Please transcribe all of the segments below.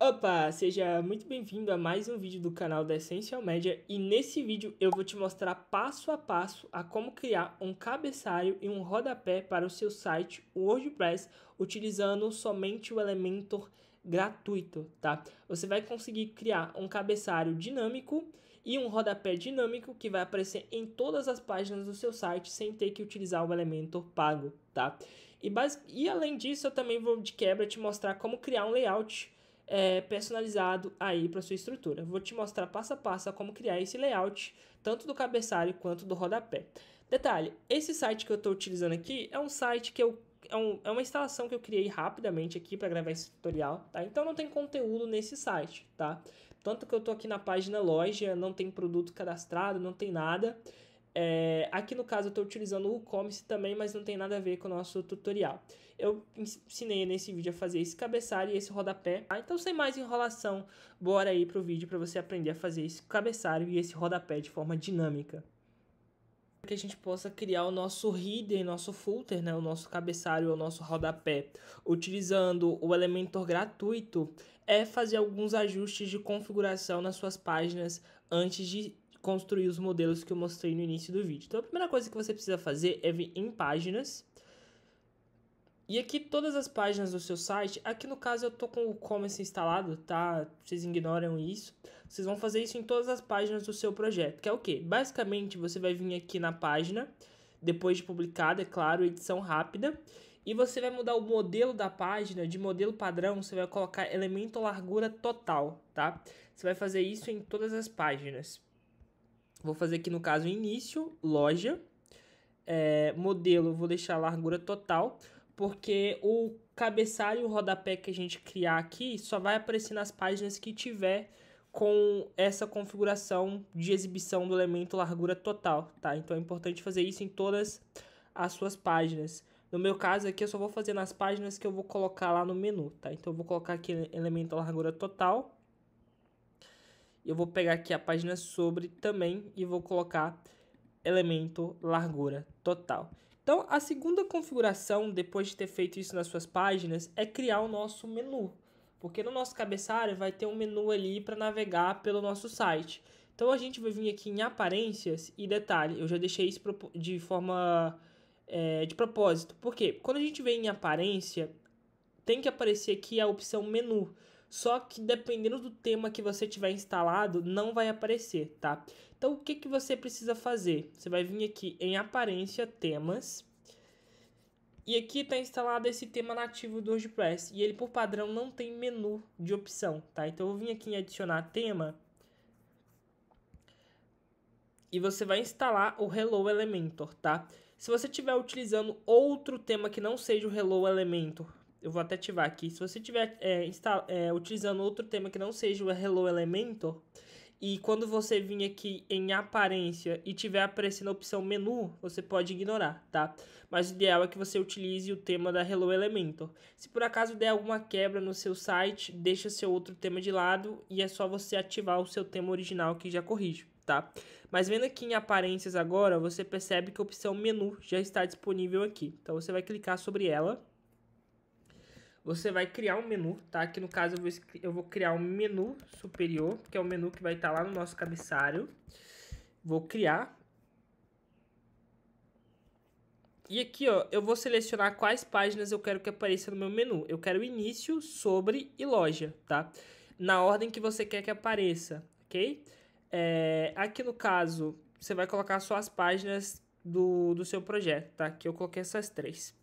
Opa, seja muito bem-vindo a mais um vídeo do canal da Essential Media e nesse vídeo eu vou te mostrar passo a passo a como criar um cabeçalho e um rodapé para o seu site WordPress utilizando somente o Elementor gratuito, tá? Você vai conseguir criar um cabeçalho dinâmico e um rodapé dinâmico que vai aparecer em todas as páginas do seu site sem ter que utilizar o Elementor pago, tá? E além disso eu também vou de quebra te mostrar como criar um layout personalizado aí para sua estrutura. Vou te mostrar passo a passo como criar esse layout, tanto do cabeçalho quanto do rodapé. Detalhe, esse site que eu estou utilizando aqui é um site que é uma instalação que eu criei rapidamente aqui para gravar esse tutorial, tá? Então não tem conteúdo nesse site, tá? Tanto que eu estou aqui na página loja, não tem produto cadastrado, não tem nada. Aqui no caso eu estou utilizando o WooCommerce também, mas não tem nada a ver com o nosso tutorial. Eu ensinei nesse vídeo a fazer esse cabeçalho e esse rodapé. Então sem mais enrolação, bora aí pro vídeo para você aprender a fazer esse cabeçalho e esse rodapé de forma dinâmica. Que a gente possa criar o nosso header, nosso footer, né, o nosso cabeçalho, o nosso rodapé, utilizando o Elementor gratuito, é fazer alguns ajustes de configuração nas suas páginas antes de construir os modelos que eu mostrei no início do vídeo. Então a primeira coisa que você precisa fazer é vir em páginas. E aqui todas as páginas do seu site, aqui no caso eu tô com o e-commerce instalado, tá? Vocês ignoram isso. Vocês vão fazer isso em todas as páginas do seu projeto, que é o quê? Basicamente você vai vir aqui na página, depois de publicada, é claro, edição rápida, e você vai mudar o modelo da página, de modelo padrão, você vai colocar elemento largura total, tá? Você vai fazer isso em todas as páginas. Vou fazer aqui no caso início, loja, modelo, vou deixar largura total, porque o cabeçalho e o rodapé que a gente criar aqui só vai aparecer nas páginas que tiver com essa configuração de exibição do elemento largura total, tá? Então é importante fazer isso em todas as suas páginas. No meu caso aqui eu só vou fazer nas páginas que eu vou colocar lá no menu, tá? Então eu vou colocar aqui elemento largura total. Eu vou pegar aqui a página sobre também e vou colocar elemento largura total. Então, a segunda configuração, depois de ter feito isso nas suas páginas, é criar o nosso menu. Porque no nosso cabeçalho vai ter um menu ali para navegar pelo nosso site. Então, a gente vai vir aqui em aparências e detalhe, eu já deixei isso de forma de propósito. Por quê? Quando a gente vem em aparência, tem que aparecer aqui a opção menu. Só que dependendo do tema que você tiver instalado, não vai aparecer, tá? Então, o que que você precisa fazer? Você vai vir aqui em aparência, temas. E aqui está instalado esse tema nativo do WordPress. E ele, por padrão, não tem menu de opção, tá? Então, eu vou vir aqui em adicionar tema. E você vai instalar o Hello Elementor, tá? Se você estiver utilizando outro tema que não seja o Hello Elementor, eu vou até ativar aqui. Se você estiver utilizando outro tema que não seja o Hello Elementor, e quando você vir aqui em aparência e tiver aparecendo a opção menu, você pode ignorar, tá? Mas o ideal é que você utilize o tema da Hello Elementor. Se por acaso der alguma quebra no seu site, deixa seu outro tema de lado e é só você ativar o seu tema original que já corrige, tá? Mas vendo aqui em aparências agora, você percebe que a opção menu já está disponível aqui. Então você vai clicar sobre ela. Você vai criar um menu, tá? Aqui no caso eu vou criar um menu superior, que é o menu que vai estar lá no nosso cabeçalho. Vou criar. E aqui, ó, eu vou selecionar quais páginas eu quero que apareça no meu menu. Eu quero início, sobre e loja, tá? Na ordem que você quer que apareça, ok? Aqui no caso, você vai colocar só as páginas do seu projeto, tá? Aqui eu coloquei essas três.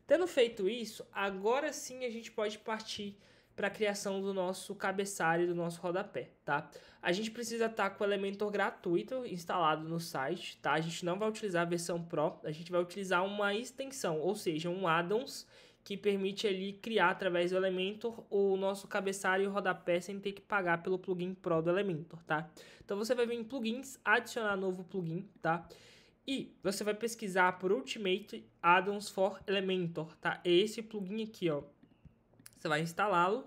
Tendo feito isso, agora sim a gente pode partir para a criação do nosso cabeçalho e do nosso rodapé, tá? A gente precisa estar com o Elementor gratuito instalado no site, tá? A gente não vai utilizar a versão Pro, a gente vai utilizar uma extensão, ou seja, um addons que permite ali criar através do Elementor o nosso cabeçalho e o rodapé sem ter que pagar pelo plugin Pro do Elementor, tá? Então você vai vir em plugins, adicionar novo plugin, tá? E você vai pesquisar por Ultimate Add-ons for Elementor, tá? É esse plugin aqui, ó. Você vai instalá-lo.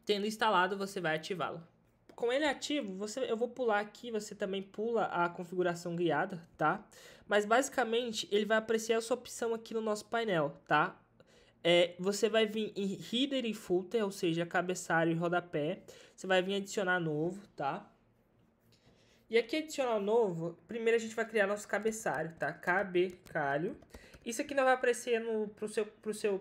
Tendo instalado, você vai ativá-lo. Com ele ativo, eu vou pular aqui, você também pula a configuração guiada, tá? Mas basicamente, ele vai aparecer essa opção aqui no nosso painel, tá? Você vai vir em header e footer, ou seja, cabeçalho e rodapé. Você vai vir adicionar novo, tá? E aqui adicionar novo, primeiro a gente vai criar nosso cabeçalho, tá? Cabeçalho. Isso aqui não vai aparecer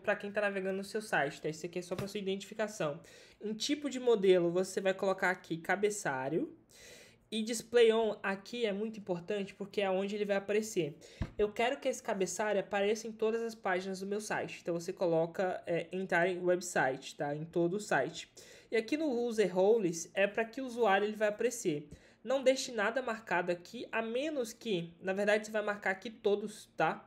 para quem está navegando no seu site, tá? Isso aqui é só para sua identificação. Em tipo de modelo, você vai colocar aqui cabeçalho. E display on aqui é muito importante porque é onde ele vai aparecer. Eu quero que esse cabeçalho apareça em todas as páginas do meu site. Então você coloca entrar em website, tá? Em todo o site. E aqui no user roles é para que o usuário ele vai aparecer. Não deixe nada marcado aqui, a menos que, na verdade, você vai marcar aqui todos, tá?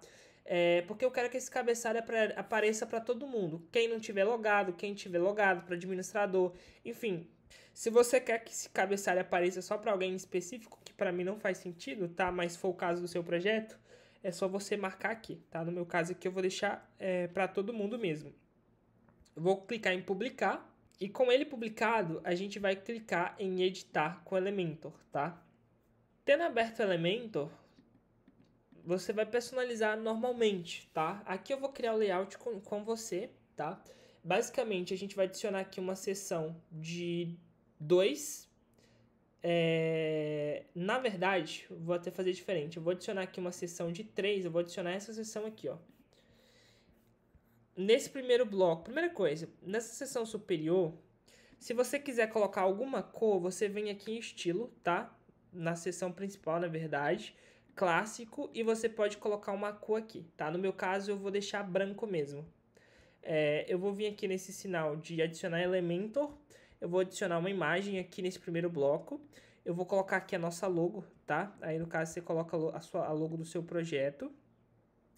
Porque eu quero que esse cabeçalho apareça para todo mundo. Quem não tiver logado, quem tiver logado, para administrador, enfim. Se você quer que esse cabeçalho apareça só para alguém específico, que para mim não faz sentido, tá? Mas se for o caso do seu projeto, é só você marcar aqui, tá? No meu caso aqui eu vou deixar para todo mundo mesmo. Eu vou clicar em publicar. E com ele publicado, a gente vai clicar em editar com Elementor, tá? Tendo aberto o Elementor, você vai personalizar normalmente, tá? Aqui eu vou criar o layout com você, tá? Basicamente, a gente vai adicionar aqui uma seção de 2. Na verdade, vou até fazer diferente. Eu vou adicionar aqui uma seção de 3. Eu vou adicionar essa seção aqui, ó. Nesse primeiro bloco, primeira coisa, nessa seção superior, se você quiser colocar alguma cor, você vem aqui em estilo, tá? Na seção principal, na verdade, clássico, e você pode colocar uma cor aqui, tá? No meu caso, eu vou deixar branco mesmo. Eu vou vir aqui nesse sinal de adicionar Elementor, eu vou adicionar uma imagem aqui nesse primeiro bloco, eu vou colocar aqui a nossa logo, tá? Aí no caso você coloca a logo do seu projeto,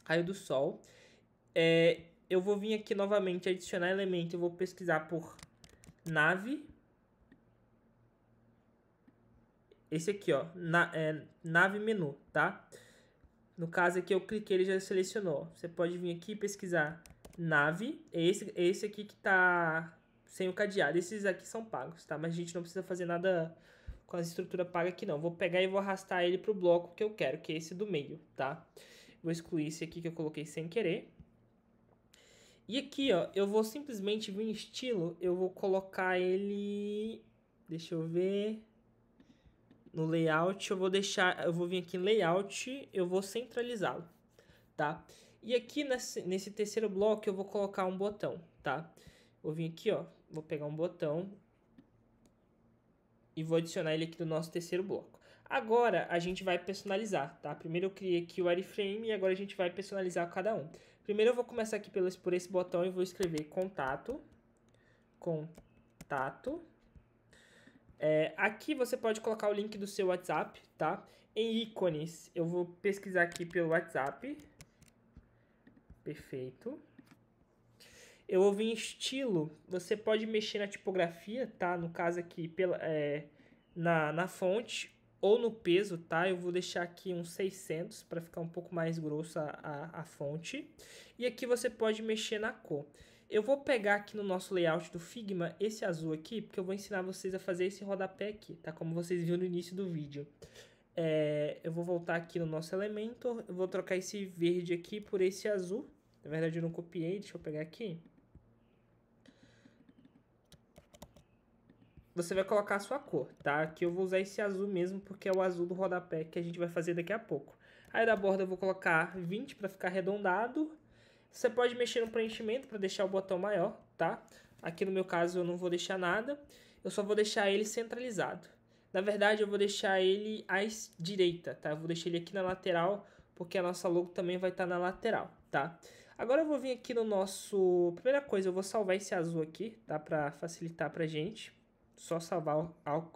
raio do sol. Eu vou vir aqui novamente adicionar elemento, eu vou pesquisar por nave. Esse aqui, ó, nave menu, tá? No caso aqui eu cliquei, ele já selecionou. Você pode vir aqui e pesquisar nave. Esse aqui que tá sem o cadeado. Esses aqui são pagos, tá? Mas a gente não precisa fazer nada com a estrutura paga aqui não. Vou pegar e vou arrastar ele pro bloco que eu quero, que é esse do meio, tá? Vou excluir esse aqui que eu coloquei sem querer. E aqui, ó, eu vou simplesmente vir em estilo, eu vou colocar ele... Deixa eu ver... No layout, eu vou vir aqui em layout, eu vou centralizá-lo, tá? E aqui nesse terceiro bloco eu vou colocar um botão, tá? Vou vir aqui, ó, vou pegar um botão e vou adicionar ele aqui no nosso terceiro bloco. Agora a gente vai personalizar, tá? Primeiro eu criei aqui o wireframe e agora a gente vai personalizar cada um. Primeiro eu vou começar aqui por esse botão e vou escrever contato. Aqui você pode colocar o link do seu WhatsApp, tá? Em ícones, eu vou pesquisar aqui pelo WhatsApp. Perfeito. Eu vou vir em estilo, você pode mexer na tipografia, tá? No caso aqui, na fonte ou no peso, tá? Eu vou deixar aqui uns 600 para ficar um pouco mais grossa a fonte. E aqui você pode mexer na cor. Eu vou pegar aqui no nosso layout do Figma esse azul aqui, porque eu vou ensinar vocês a fazer esse rodapé aqui, tá? Como vocês viram no início do vídeo. Eu vou voltar aqui no nosso Elementor, eu vou trocar esse verde aqui por esse azul. Na verdade eu não copiei, deixa eu pegar aqui. Você vai colocar a sua cor, tá? Aqui eu vou usar esse azul mesmo, porque é o azul do rodapé que a gente vai fazer daqui a pouco. Aí da borda eu vou colocar 20 para ficar arredondado. Você pode mexer no preenchimento para deixar o botão maior, tá? Aqui no meu caso eu não vou deixar nada, eu só vou deixar ele centralizado. Na verdade eu vou deixar ele à direita, tá? Eu vou deixar ele aqui na lateral, porque a nossa logo também vai estar na lateral, tá? Agora eu vou vir aqui no nosso... Primeira coisa, eu vou salvar esse azul aqui, tá? Para facilitar pra gente. Só salvar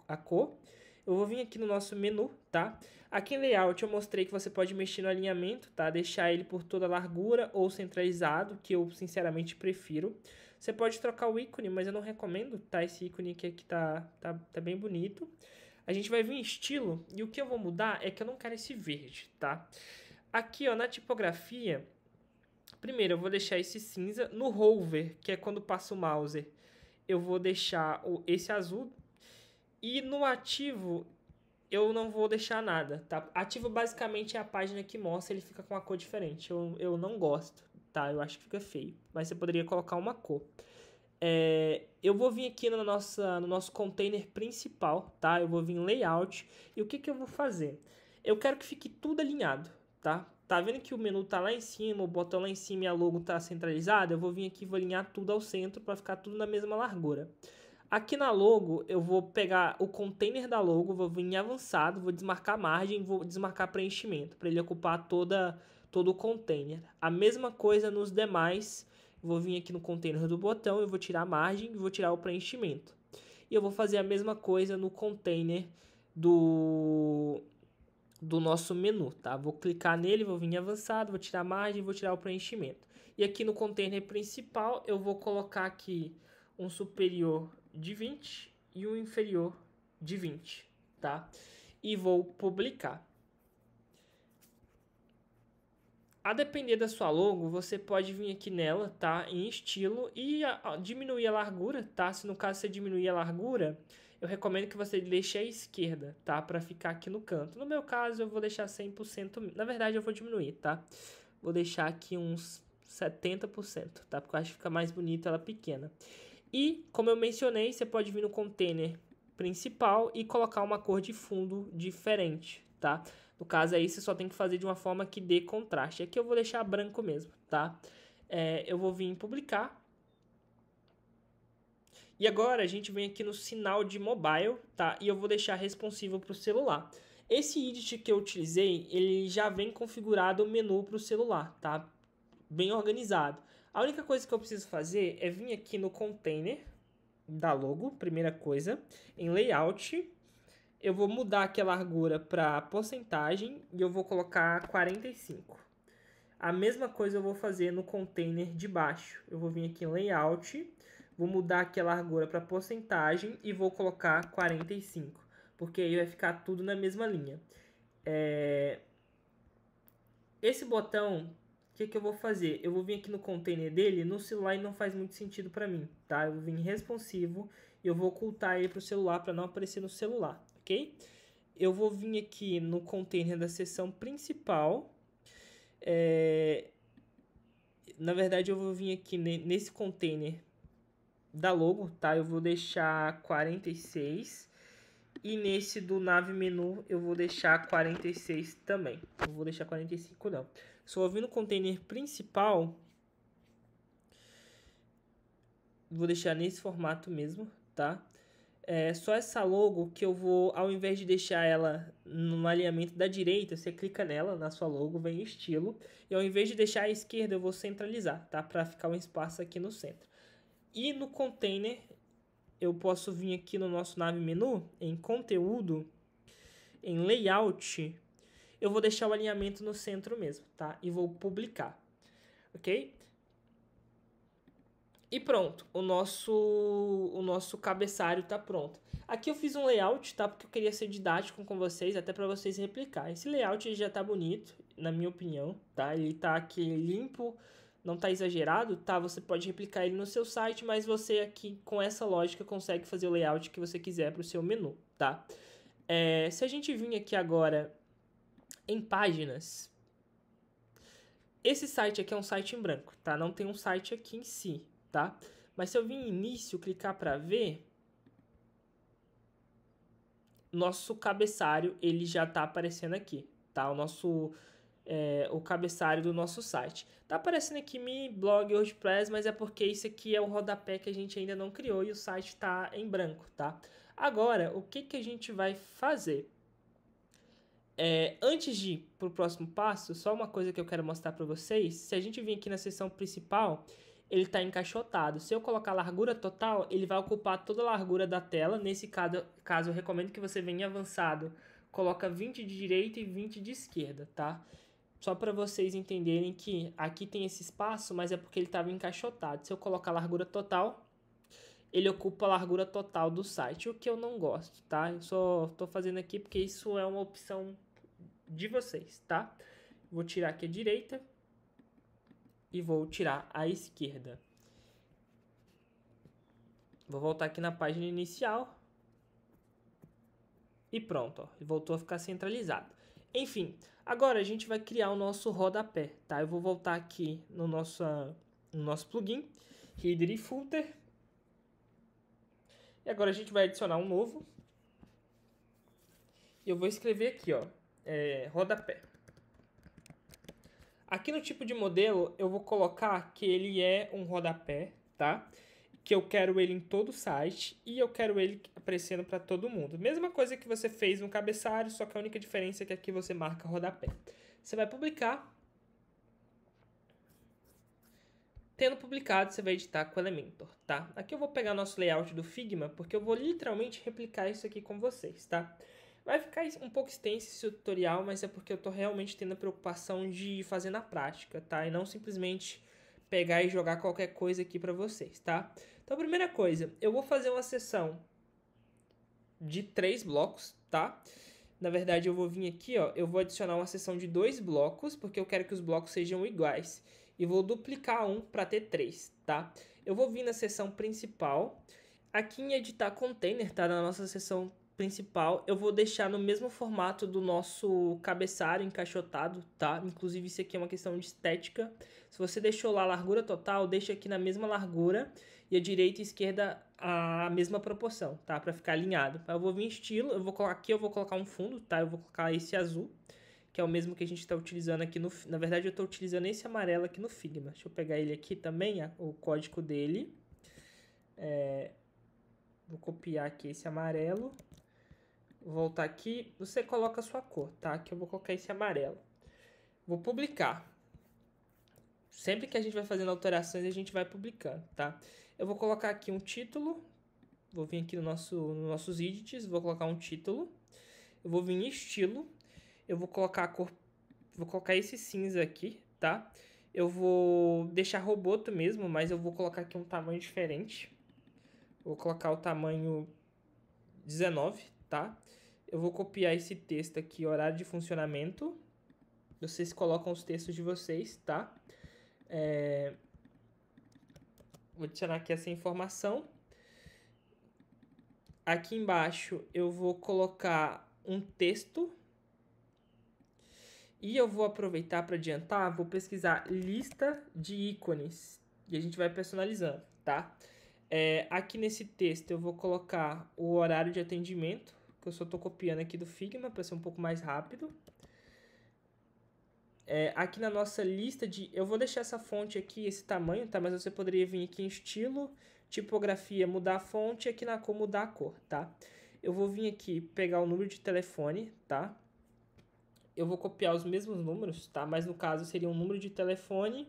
a cor. Eu vou vir aqui no nosso menu, tá? Aqui em layout eu mostrei que você pode mexer no alinhamento, tá? Deixar ele por toda a largura ou centralizado, que eu sinceramente prefiro. Você pode trocar o ícone, mas eu não recomendo, tá? Esse ícone aqui tá bem bonito. A gente vai vir em estilo e o que eu vou mudar é que eu não quero esse verde, tá? Aqui, ó, na tipografia, primeiro eu vou deixar esse cinza. No hover, que é quando passa o mouse, eu vou deixar esse azul. E no ativo, eu não vou deixar nada, tá? Ativo basicamente é a página que mostra, ele fica com uma cor diferente. Eu não gosto, tá? Eu acho que fica feio, mas você poderia colocar uma cor. Eu vou vir aqui no nosso container principal, tá? Eu vou vir em layout e o que que eu vou fazer? Eu quero que fique tudo alinhado, tá? Tá vendo que o menu tá lá em cima, o botão lá em cima e a logo tá centralizada? Eu vou vir aqui e vou alinhar tudo ao centro para ficar tudo na mesma largura. Aqui na logo, eu vou pegar o container da logo, vou vir em avançado, vou desmarcar margem, vou desmarcar preenchimento, para ele ocupar todo o container. A mesma coisa nos demais, vou vir aqui no container do botão, eu vou tirar a margem e vou tirar o preenchimento. E eu vou fazer a mesma coisa no container do nosso menu, tá? Vou clicar nele, vou vir em avançado, vou tirar a margem, vou tirar o preenchimento. E aqui no container principal, eu vou colocar aqui um superior de 20 e um inferior de 20, tá? E vou publicar. A depender da sua logo, você pode vir aqui nela, tá? Em estilo e diminuir a largura, tá? Se no caso você diminuir a largura, eu recomendo que você deixe à esquerda, tá? Para ficar aqui no canto. No meu caso, eu vou deixar 100%. Na verdade, eu vou diminuir, tá? Vou deixar aqui uns 70%, tá? Porque eu acho que fica mais bonita ela pequena. E, como eu mencionei, você pode vir no container principal e colocar uma cor de fundo diferente, tá? No caso aí, você só tem que fazer de uma forma que dê contraste. Aqui eu vou deixar branco mesmo, tá? Eu vou vir em publicar. E agora a gente vem aqui no sinal de mobile, tá? E eu vou deixar responsivo para o celular. Esse widget que eu utilizei, ele já vem configurado o menu para o celular, tá? Bem organizado. A única coisa que eu preciso fazer é vir aqui no container da logo, primeira coisa, em layout. Eu vou mudar aqui a largura para porcentagem e eu vou colocar 45. A mesma coisa eu vou fazer no container de baixo. Eu vou vir aqui em layout, vou mudar aqui a largura para porcentagem e vou colocar 45, porque aí vai ficar tudo na mesma linha. Esse botão, o que eu vou fazer? Eu vou vir aqui no container dele, no celular e não faz muito sentido para mim, tá? Eu vou vir em responsivo e eu vou ocultar ele para o celular para não aparecer no celular, ok? Eu vou vir aqui no container da seção principal. Na verdade, eu vou vir aqui nesse container da logo, tá? Eu vou deixar 46. E nesse do nave menu eu vou deixar 46 também. Não vou deixar 45 não. Só vou vir no container principal. Vou deixar nesse formato mesmo, tá? Só essa logo que eu vou, ao invés de deixar ela no alinhamento da direita, você clica nela, na sua logo, vem em estilo. E ao invés de deixar à esquerda, eu vou centralizar, tá? Para ficar um espaço aqui no centro. E no container, eu posso vir aqui no nosso nave menu, em conteúdo, em layout, eu vou deixar o alinhamento no centro mesmo, tá? E vou publicar, ok? E pronto, o nosso cabeçalho tá pronto. Aqui eu fiz um layout, tá? Porque eu queria ser didático com vocês, até para vocês replicar. Esse layout já tá bonito, na minha opinião, tá? Ele tá aqui limpo, não tá exagerado, tá? Você pode replicar ele no seu site, mas você aqui, com essa lógica, consegue fazer o layout que você quiser para o seu menu, tá? Se a gente vir aqui agora em páginas, esse site aqui é um site em branco, tá? Não tem um site aqui em si, tá? Mas se eu vir em início, clicar para ver, nosso cabeçalho, ele já tá aparecendo aqui, tá? O cabeçalho do nosso site. Tá aparecendo aqui Mi Blog WordPress, mas é porque isso aqui é o rodapé que a gente ainda não criou e o site tá em branco, tá? Agora, o que a gente vai fazer? Antes de ir para o próximo passo, só uma coisa que eu quero mostrar para vocês. Se a gente vir aqui na seção principal, ele está encaixotado. Se eu colocar largura total, ele vai ocupar toda a largura da tela. Nesse caso eu recomendo que você venha avançado. Coloca 20 de direita e 20 de esquerda, tá? Só para vocês entenderem que aqui tem esse espaço, mas é porque ele estava encaixotado. Se eu colocar largura total, ele ocupa a largura total do site, o que eu não gosto, tá? Eu só estou fazendo aqui porque isso é uma opção de vocês, tá? Vou tirar aqui a direita e vou tirar a esquerda. Vou voltar aqui na página inicial. E pronto, ó, voltou a ficar centralizado. Enfim, agora a gente vai criar o nosso rodapé, tá? Eu vou voltar aqui no nosso plugin, Header e Footer. E agora a gente vai adicionar um novo. E eu vou escrever aqui, ó, rodapé. Aqui no tipo de modelo, eu vou colocar que ele é um rodapé, tá? Que eu quero ele em todo o site e eu quero ele aparecendo para todo mundo. Mesma coisa que você fez no cabeçalho, só que a única diferença é que aqui você marca rodapé. Você vai publicar. Tendo publicado, você vai editar com o Elementor, tá? Aqui eu vou pegar nosso layout do Figma, porque eu vou literalmente replicar isso aqui com vocês, tá? Vai ficar um pouco extenso esse tutorial, mas é porque eu tô realmente tendo a preocupação de fazer na prática, tá? E não simplesmente pegar e jogar qualquer coisa aqui para vocês, tá? Então, a primeira coisa, eu vou fazer uma sessão de 3 blocos, tá? Na verdade, eu vou vir aqui, ó, eu vou adicionar uma seção de 2 blocos, porque eu quero que os blocos sejam iguais. E vou duplicar um para ter 3, tá? Eu vou vir na seção principal. Aqui em editar container, tá? Na nossa seção principal, eu vou deixar no mesmo formato do nosso cabeçalho encaixotado, tá? Inclusive, isso aqui é uma questão de estética. Se você deixou lá a largura total, deixa aqui na mesma largura e a direita e a esquerda a mesma proporção, tá? Para ficar alinhado. Eu vou vir em estilo, eu vou colocar um fundo, tá? Eu vou colocar esse azul, que é o mesmo que a gente está utilizando aqui no... Na verdade, eu estou utilizando esse amarelo aqui no Figma. Deixa eu pegar ele aqui também, o código dele. Vou copiar aqui esse amarelo. Vou voltar aqui. Você coloca a sua cor, tá? Aqui eu vou colocar esse amarelo. Vou publicar. Sempre que a gente vai fazendo alterações, a gente vai publicando, tá? Eu vou colocar aqui um título. Vou vir aqui no nossos edits. Vou colocar um título. Eu vou vir em estilo. Eu vou colocar a cor, vou colocar esse cinza aqui, tá? Eu vou deixar roboto mesmo, mas eu vou colocar aqui um tamanho diferente. Vou colocar o tamanho 19, tá? Eu vou copiar esse texto aqui, horário de funcionamento. Vocês colocam os textos de vocês, tá? Vou adicionar aqui essa informação. Aqui embaixo eu vou colocar um texto. E eu vou aproveitar para adiantar, vou pesquisar lista de ícones e a gente vai personalizando, tá? Aqui nesse texto eu vou colocar o horário de atendimento, que eu só estou copiando aqui do Figma para ser um pouco mais rápido. Aqui na nossa lista eu vou deixar essa fonte aqui, esse tamanho, tá? Mas você poderia vir aqui em estilo, tipografia, mudar a fonte e aqui na cor mudar a cor, tá? Eu vou vir aqui pegar o número de telefone, tá? Eu vou copiar os mesmos números, tá? Mas no caso seria um número de telefone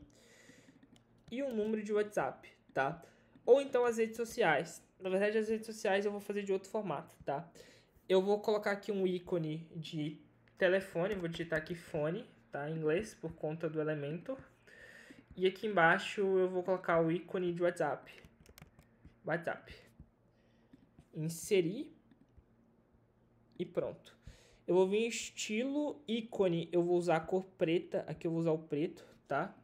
e um número de WhatsApp, tá? Ou então as redes sociais. Na verdade, as redes sociais eu vou fazer de outro formato, tá? Eu vou colocar aqui um ícone de telefone, vou digitar aqui fone, tá? Em inglês, por conta do Elementor. E aqui embaixo eu vou colocar o ícone de WhatsApp. WhatsApp. Inserir. E pronto. Eu vou vir em estilo, ícone, eu vou usar a cor preta, aqui eu vou usar o preto, tá?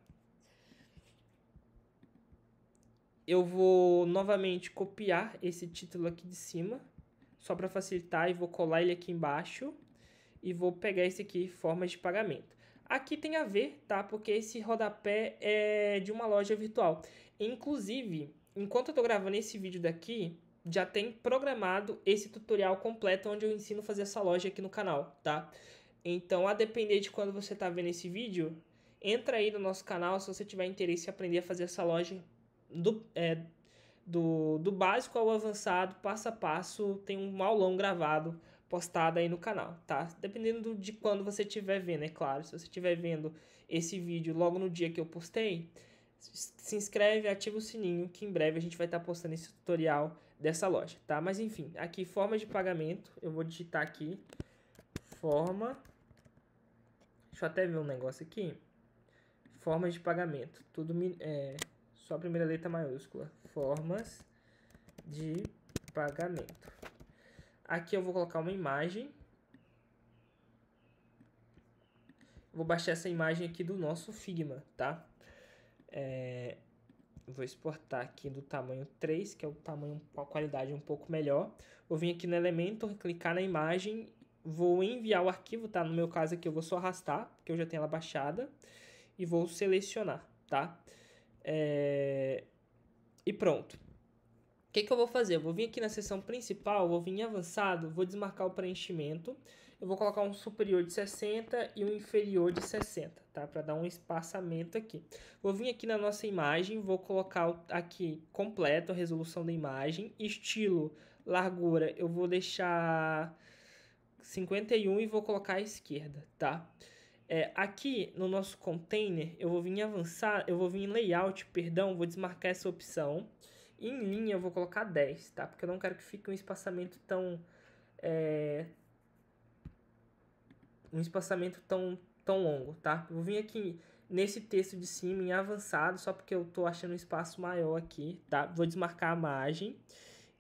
Eu vou novamente copiar esse título aqui de cima, só para facilitar, e vou colar ele aqui embaixo. E vou pegar esse aqui, formas de pagamento. Aqui tem a ver, tá? Porque esse rodapé é de uma loja virtual. Inclusive, enquanto eu tô gravando esse vídeo daqui, já tem programado esse tutorial completo onde eu ensino a fazer essa loja aqui no canal, tá? Então, a depender de quando você tá vendo esse vídeo, entra aí no nosso canal se você tiver interesse em aprender a fazer essa loja do básico ao avançado, passo a passo, tem um aulão gravado, postado aí no canal, tá? Dependendo de quando você estiver vendo, é claro. Se você estiver vendo esse vídeo logo no dia que eu postei, se inscreve, ativa o sininho, que em breve a gente vai estar postando esse tutorial dessa loja, tá? Mas enfim, aqui forma de pagamento, eu vou digitar aqui, forma, deixa eu até ver um negócio aqui, formas de pagamento, tudo só a primeira letra maiúscula, formas de pagamento. Aqui eu vou colocar uma imagem, vou baixar essa imagem aqui do nosso Figma, tá? Vou exportar aqui do tamanho 3, que é o tamanho com a qualidade um pouco melhor. Vou vir aqui no Elementor, clicar na imagem vou enviar o arquivo, tá? No meu caso aqui eu vou só arrastar, porque eu já tenho ela baixada, e vou selecionar, tá? E pronto. O que eu vou fazer? Eu vou vir aqui na seção principal, vou vir em avançado, vou desmarcar o preenchimento, eu vou colocar um superior de 60 e um inferior de 60, tá? Para dar um espaçamento aqui. Vou vir aqui na nossa imagem, vou colocar aqui completo a resolução da imagem, estilo, largura, eu vou deixar 51 e vou colocar à esquerda, tá? Aqui no nosso container, eu vou vir em avançar, eu vou vir em layout, perdão, vou desmarcar essa opção. E em linha eu vou colocar 10, tá? Porque eu não quero que fique um espaçamento tão tão longo, tá? Eu vou vir aqui nesse texto de cima em avançado, só porque eu tô achando um espaço maior aqui, tá? Vou desmarcar a margem.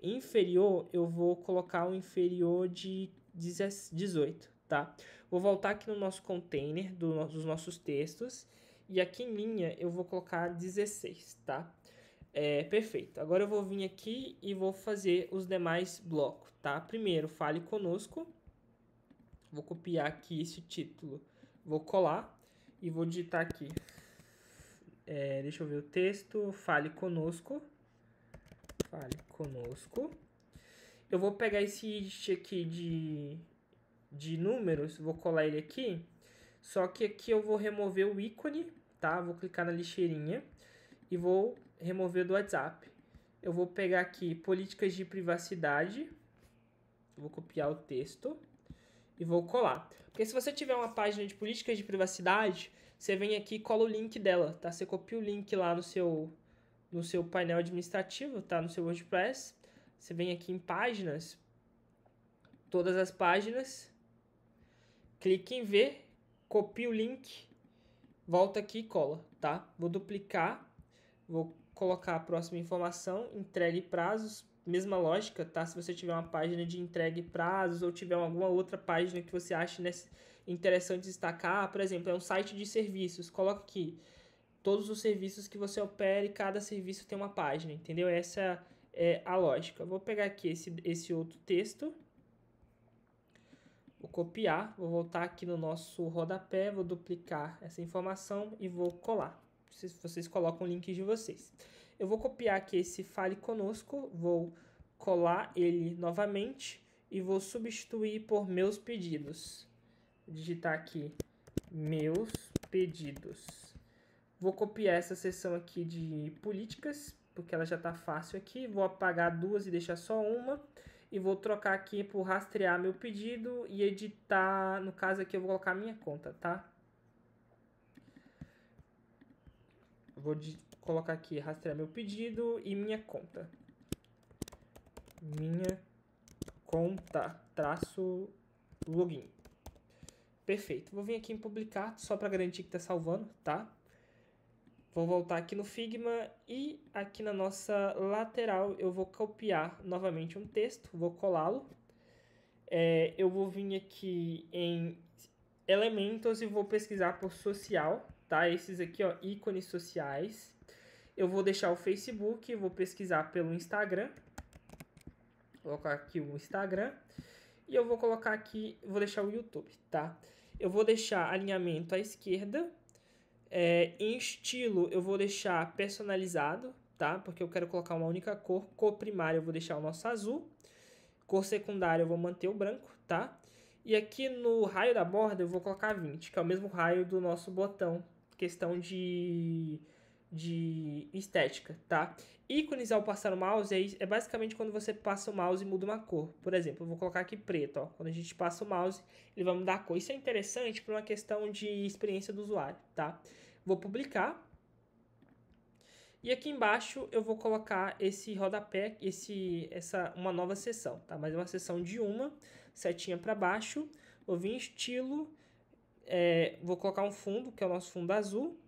Inferior, eu vou colocar o inferior de 18, tá? Vou voltar aqui no nosso container dos nossos textos. E aqui em linha eu vou colocar 16, tá? Perfeito. Agora eu vou vir aqui e vou fazer os demais blocos, tá? Primeiro, fale conosco. Vou copiar aqui esse título. Vou colar e vou digitar aqui. Deixa eu ver o texto. Fale conosco. Fale conosco. Eu vou pegar esse índice aqui de números. Vou colar ele aqui. Só que aqui eu vou remover o ícone, tá? Vou clicar na lixeirinha e vou remover do WhatsApp. Eu vou pegar aqui políticas de privacidade, vou copiar o texto e vou colar. Porque se você tiver uma página de políticas de privacidade, você vem aqui e cola o link dela, tá? Você copia o link lá no seu painel administrativo, tá? No seu WordPress. Você vem aqui em páginas, todas as páginas, clique em ver, copia o link, volta aqui e cola, tá? Vou duplicar, vou colocar a próxima informação, entregue prazos, mesma lógica, tá? Se você tiver uma página de entregue prazos ou tiver alguma outra página que você ache interessante destacar, por exemplo, é um site de serviços, coloca aqui todos os serviços que você opera e cada serviço tem uma página, entendeu? Essa é a lógica. Vou pegar aqui esse outro texto, vou copiar, vou voltar aqui no nosso rodapé, vou duplicar essa informação e vou colar. Vocês colocam o link de vocês. Eu vou copiar aqui esse Fale Conosco, vou colar ele novamente e vou substituir por Meus Pedidos. Vou digitar aqui Meus Pedidos. Vou copiar essa seção aqui de políticas, porque ela já está fácil aqui. Vou apagar duas e deixar só uma. E vou trocar aqui por rastrear meu pedido e editar. No caso aqui eu vou colocar a minha conta, tá? Vou colocar aqui rastrear meu pedido e minha conta. Minha conta, traço login. Perfeito. Vou vir aqui em publicar, só para garantir que está salvando, tá? Vou voltar aqui no Figma e aqui na nossa lateral eu vou copiar novamente um texto, vou colá-lo. Eu vou vir aqui em elementos e vou pesquisar por social, tá? Esses aqui, ó, ícones sociais. Eu vou deixar o Facebook, vou pesquisar pelo Instagram. Vou colocar aqui o Instagram. E eu vou colocar aqui, vou deixar o YouTube, tá? Eu vou deixar alinhamento à esquerda. Em estilo, eu vou deixar personalizado, tá? Porque eu quero colocar uma única cor. Cor primária, eu vou deixar o nosso azul. Cor secundária, eu vou manter o branco, tá? E aqui no raio da borda, eu vou colocar 20, que é o mesmo raio do nosso botão. Questão de estética, tá? Ícones ao passar o mouse é basicamente quando você passa o mouse e muda uma cor. Por exemplo, eu vou colocar aqui preto, ó. Quando a gente passa o mouse, ele vai mudar a cor. Isso é interessante para uma questão de experiência do usuário, tá? Vou publicar. E aqui embaixo eu vou colocar esse rodapé, uma nova seção, tá? Mas é uma seção de uma, setinha para baixo. Vou vir em estilo, vou colocar um fundo, que é o nosso fundo azul.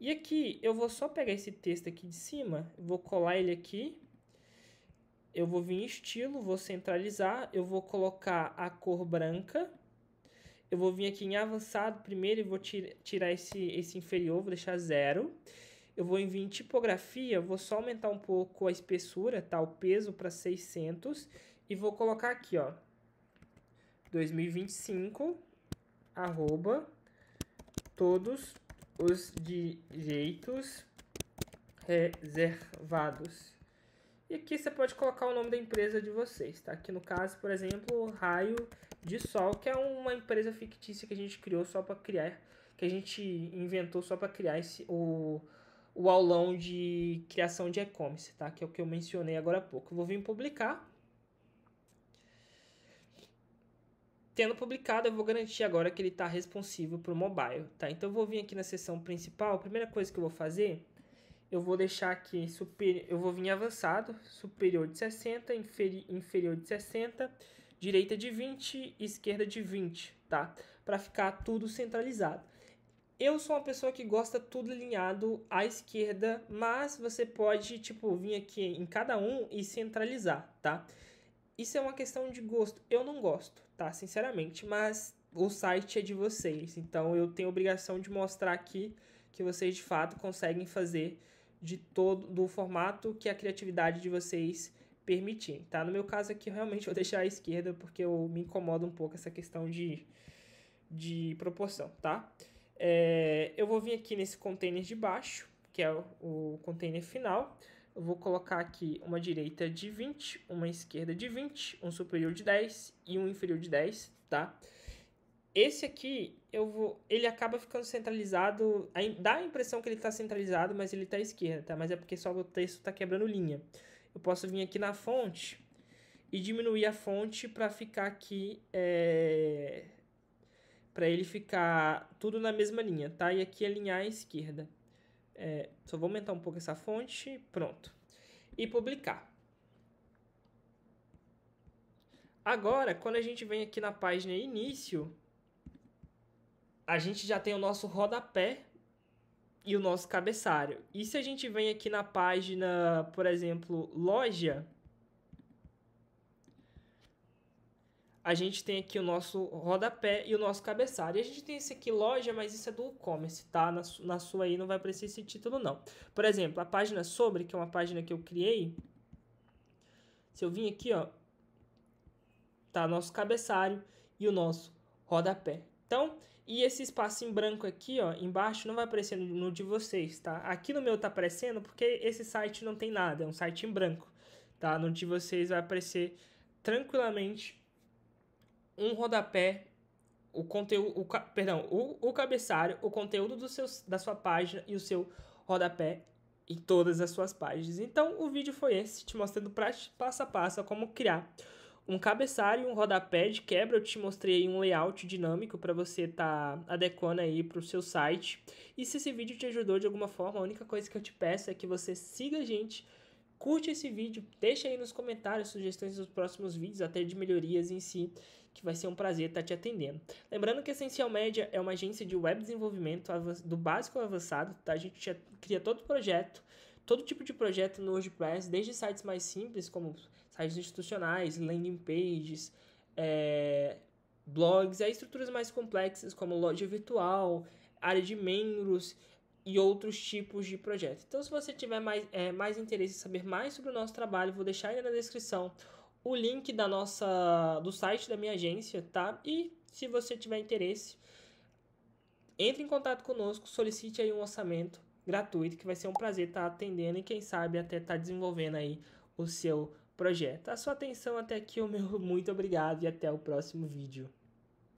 E aqui eu vou só pegar esse texto aqui de cima, vou colar ele aqui. Eu vou vir em estilo, vou centralizar, eu vou colocar a cor branca. Eu vou vir aqui em avançado primeiro e vou tirar esse inferior, vou deixar 0. Eu vou vir em tipografia, vou só aumentar um pouco a espessura, tá? O peso para 600. E vou colocar aqui, ó, 2025, arroba, todos os direitos reservados. E aqui você pode colocar o nome da empresa de vocês, tá? Aqui no caso, por exemplo, Raio de Sol, que é uma empresa fictícia que a gente criou só para criar, que a gente inventou só para criar o aulão de criação de e-commerce, tá? Que é o que eu mencionei agora há pouco. Eu vou vir publicar. Tendo publicado, eu vou garantir agora que ele está responsivo para o mobile, tá? Então eu vou vir aqui na seção principal. A primeira coisa que eu vou fazer, eu vou deixar aqui, eu vou vir em avançado, superior de 60, inferior de 60, direita de 20, esquerda de 20, tá? Para ficar tudo centralizado. Eu sou uma pessoa que gosta tudo alinhado à esquerda, mas você pode, tipo, vir aqui em cada um e centralizar, tá? Isso é uma questão de gosto. Eu não gosto, tá? Sinceramente, mas o site é de vocês, então eu tenho a obrigação de mostrar aqui que vocês de fato conseguem fazer do formato que a criatividade de vocês permitir, tá? No meu caso aqui, eu realmente vou deixar à esquerda porque eu me incomoda um pouco essa questão de proporção, tá? Eu vou vir aqui nesse container de baixo, que é o container final. Eu vou colocar aqui uma direita de 20, uma esquerda de 20, um superior de 10 e um inferior de 10, tá? Esse aqui, ele acaba ficando centralizado, dá a impressão que ele está centralizado, mas ele está à esquerda, tá? Mas é porque só o texto está quebrando linha. Eu posso vir aqui na fonte e diminuir a fonte para ficar aqui, para ele ficar tudo na mesma linha, tá? E aqui alinhar à esquerda. Só vou aumentar um pouco essa fonte, pronto. E publicar. Agora, quando a gente vem aqui na página início, a gente já tem o nosso rodapé e o nosso cabeçalho. E se a gente vem aqui na página, por exemplo, loja, a gente tem aqui o nosso rodapé e o nosso cabeçalho. E a gente tem esse aqui, loja, mas isso é do e-commerce, tá? Na sua aí não vai aparecer esse título, não. Por exemplo, a página sobre, que é uma página que eu criei. Se eu vim aqui, ó, tá nosso cabeçalho e o nosso rodapé. Então, e esse espaço em branco aqui, ó, embaixo, não vai aparecer no de vocês, tá? Aqui no meu tá aparecendo porque esse site não tem nada, é um site em branco, tá? No de vocês vai aparecer tranquilamente um rodapé, o conteúdo, o cabeçalho, o conteúdo da sua página e o seu rodapé em todas as suas páginas. Então, o vídeo foi esse, te mostrando passo a passo como criar um cabeçalho, um rodapé de quebra. Eu te mostrei um layout dinâmico para você estar adequando aí para o seu site. E se esse vídeo te ajudou de alguma forma, a única coisa que eu te peço é que você siga a gente, curte esse vídeo, deixa aí nos comentários sugestões dos próximos vídeos, até de melhorias em si, que vai ser um prazer estar te atendendo. Lembrando que a Essencial Media é uma agência de web desenvolvimento do básico ao avançado, tá? A gente já cria todo tipo de projeto no WordPress, desde sites mais simples, como sites institucionais, landing pages, blogs, a estruturas mais complexas, como loja virtual, área de membros e outros tipos de projetos. Então, se você tiver mais interesse em saber mais sobre o nosso trabalho, vou deixar aí na descrição o link do site da minha agência, tá? E se você tiver interesse, entre em contato conosco, solicite aí um orçamento gratuito, que vai ser um prazer estar atendendo e quem sabe até estar desenvolvendo aí o seu projeto. A sua atenção até aqui, o meu muito obrigado e até o próximo vídeo.